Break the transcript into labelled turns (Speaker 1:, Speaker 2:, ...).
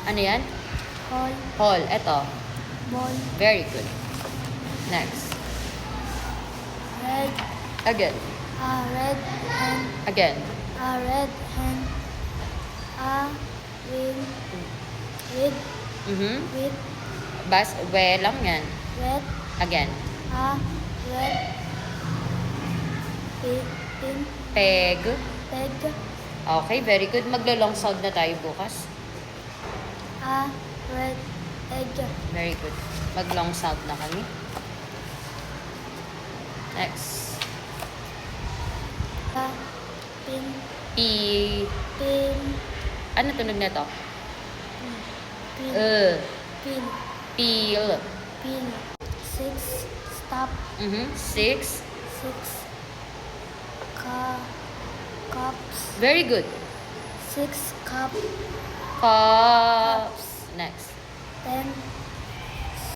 Speaker 1: Ano yan?
Speaker 2: Hall.
Speaker 1: Hall. Eto.
Speaker 2: Ball.
Speaker 1: Very good. Next.
Speaker 2: Red.
Speaker 1: Again.
Speaker 2: A red hen.
Speaker 1: Again.
Speaker 2: A red hen. A win. With. With.
Speaker 1: We lang yan.
Speaker 2: Red.
Speaker 1: Again.
Speaker 2: A red. Pin.
Speaker 1: Peg.
Speaker 2: Peg.
Speaker 1: Okay, very good. Maglo-long sound na tayo bukas.
Speaker 2: A red egg.
Speaker 1: Very good. Mag-long sound na kami. Next.
Speaker 2: A pin. Pin.
Speaker 1: Ano tunog na to?
Speaker 2: Pin. Pin.
Speaker 1: Peel.
Speaker 2: Pin. 6. Stop.
Speaker 1: 6.
Speaker 2: 6. Cups.
Speaker 1: Very good.
Speaker 2: 6 cup.
Speaker 1: Cups.